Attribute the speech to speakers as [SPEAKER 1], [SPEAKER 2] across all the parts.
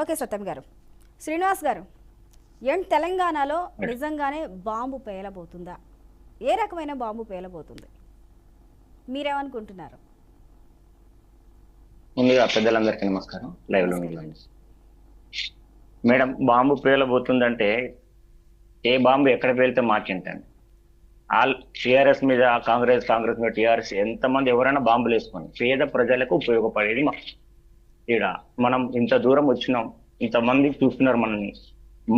[SPEAKER 1] Okay సత్యం గారు. శ్రీనివాస్ గారు, తెలంగాణలో నిజంగానే బాంబు పేలబోతుందా? ఏ రకమైన బాంబు పేలబోతుంది? మీరేమనుకుంటున్నారు?
[SPEAKER 2] ముందుగా పెద్దలందరికీ నమస్కారం. లైవ్ లో
[SPEAKER 1] నమస్కారం అండి.
[SPEAKER 2] మేడం, బాంబు పేలబోతుందంటే ఏ బాంబు ఎక్కడ పేలితే మాకేంటండి? ఆల్ టిఆర్ఎస్ మీద కాంగ్రెస్ మీద టిఆర్ఎస్ ఎంతమంది ఎవరైనా బాంబులు వేసుకొని పేద ప్రజలకు ఉపయోగపడేది ఈడ మనం ఇంత దూరం వచ్చినాం, ఇంతమంది చూస్తున్నారు మనల్ని.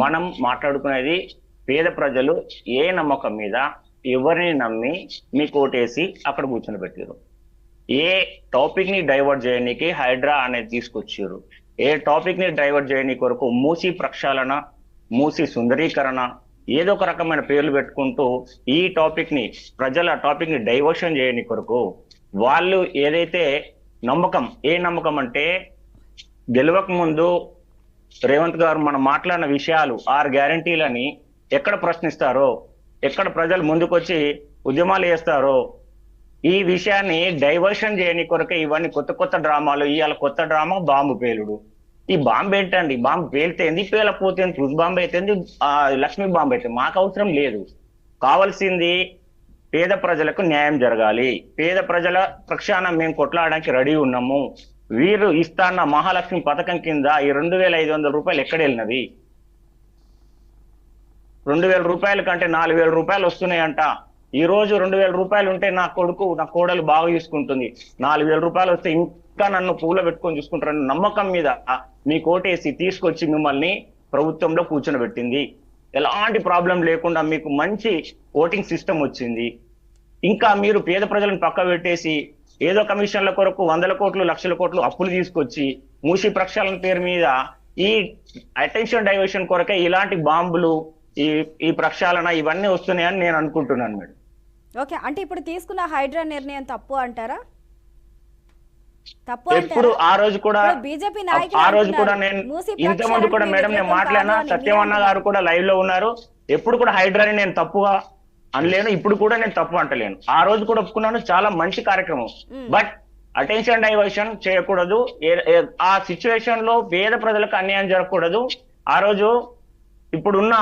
[SPEAKER 2] మనం మాట్లాడుకునేది పేద ప్రజలు ఏ నమ్మకం మీద ఎవరిని నమ్మి మీకు ఓటేసి అక్కడ కూర్చొని పెట్టారు. ఏ టాపిక్ ని డైవర్ట్ చేయడానికి హైడ్రా అనేది తీసుకొచ్చారు. ఏ టాపిక్ ని డైవర్ట్ చేయడానికి కొరకు మూసి ప్రక్షాళన, మూసి సుందరీకరణ, ఏదో ఒక రకమైన పేర్లు పెట్టుకుంటూ ఈ టాపిక్ ని ప్రజల టాపిక్ ని డైవర్షన్ చేయడానికి కొరకు వాళ్ళు ఏదైతే నమ్మకం, ఏ నమ్మకం అంటే గెలవక ముందు రేవంత్ గారు మనం మాట్లాడిన విషయాలు 6 గ్యారంటీలని ఎక్కడ ప్రశ్నిస్తారో, ఎక్కడ ప్రజలు ముందుకొచ్చి ఉద్యమాలు చేస్తారో, ఈ విషయాన్ని డైవర్షన్ చేయని కొరకే ఇవన్నీ కొత్త కొత్త డ్రామాలు. ఇవాళ కొత్త డ్రామా బాంబు పేలుడు. ఈ బాంబు ఏంటండి? బాంబు పేలితేంది, పేలపోతేంది, తుస్ బాంబు అయితేంది, లక్ష్మీ బాంబు అయితే మాకు అవసరం లేదు. కావాల్సింది పేద ప్రజలకు న్యాయం జరగాలి. పేద ప్రజల పక్షాన మేము కొట్లాడడానికి రెడీ ఉన్నాము. వీరు ఇస్తాన్న మహాలక్ష్మి పథకం కింద ఈ 2,500 రూపాయలు ఎక్కడ వెళ్ళినవి? 2,000 రూపాయల కంటే 4,000 రూపాయలు వస్తున్నాయంట. ఈ రోజు 2,000 రూపాయలు ఉంటే నా కొడుకు, నా కోడలు బాగా చూసుకుంటుంది. 4,000 రూపాయలు వస్తే ఇంకా నన్ను పూల పెట్టుకొని చూసుకుంటారని నమ్మకం మీద మీ కోటేసి తీసుకొచ్చి మిమ్మల్ని ప్రభుత్వంలో కూర్చొని ఎలాంటి ప్రాబ్లం లేకుండా మీకు మంచి ఓటింగ్ సిస్టమ్ వచ్చింది. ఇంకా మీరు పేద ప్రజలను పక్క పెట్టేసి ఏదో కమిషన్ల కొరకు 100 కోట్లు 1,00,000 కోట్లు అప్పులు తీసుకొచ్చి మూసి ప్రక్షాళన పేరు మీద ఈ అటెన్షన్ డైవర్షన్ కొరకే ఇలాంటి బాంబులు, ఈ ప్రక్షాళన ఇవన్నీ వస్తున్నాయని నేను అనుకుంటున్నాను మేడం.
[SPEAKER 1] ఓకే, అంటే ఇప్పుడు తీసుకున్న హైడ్రా నిర్ణయం తప్పు అంటారా?
[SPEAKER 2] ఎప్పుడు ఆ రోజు కూడా
[SPEAKER 1] బీజేపీ
[SPEAKER 2] ఆ రోజు కూడా నేను ఇంతకుముందు కూడా మేడం నేను మాట్లాడినా, సత్యవన్న గారు కూడా లైవ్ లో ఉన్నారు. ఎప్పుడు కూడా హైడ్రాని నేను తప్పుగా అనలేను, ఇప్పుడు కూడా నేను తప్పు అంటలేను. ఆ రోజు కూడా ఒప్పుకున్నాను, చాలా మంచి కార్యక్రమం. బట్ అటెన్షన్ డైవర్షన్ చేయకూడదు. ఆ సిచ్యువేషన్ లో పేద ప్రజలకు అన్యాయం జరగకూడదు. ఆ రోజు ఇప్పుడున్న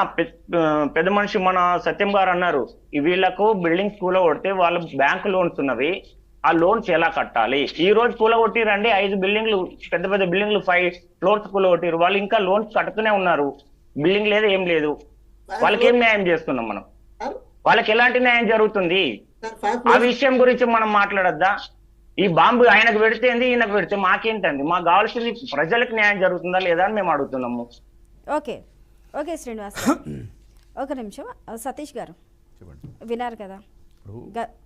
[SPEAKER 2] పెద్ద మనిషి మన సత్యం గారు అన్నారు, వీళ్ళకు బిల్డింగ్స్ కూలగొడితే వాళ్ళ బ్యాంకు లోన్స్ ఉన్నవి, ఆ లోన్స్ ఎలా కట్టాలి? ఈ రోజు కూలగొట్టిరండి 5 బిల్డింగ్లు, పెద్ద పెద్ద బిల్డింగ్లు 5 ఫ్లోర్స్ కూలగొట్టిరు. వాళ్ళు ఇంకా లోన్స్ కట్టుతూనే ఉన్నారు. బిల్డింగ్ లేదు, ఏం లేదు. వాళ్ళకి ఏం న్యాయం చేస్తున్నాం మనం? వాళ్ళకి ఎలాంటి న్యాయం జరుగుతుంది? ఆ విషయం గురించి మనం మాట్లాడద్దా? ఈ బాంబు ఆయనకు పెడితేంది, ఈయనకు పెడితే మాకేంటండి? మాకు కావాల్సింది ప్రజలకు న్యాయం జరుగుతుందా లేదా అని మేము అడుగుతున్నాము.
[SPEAKER 1] ఓకే ఓకే శ్రీనివాస్, ఒక నిమిషం. సతీష్ గారు విన్నారు కదా,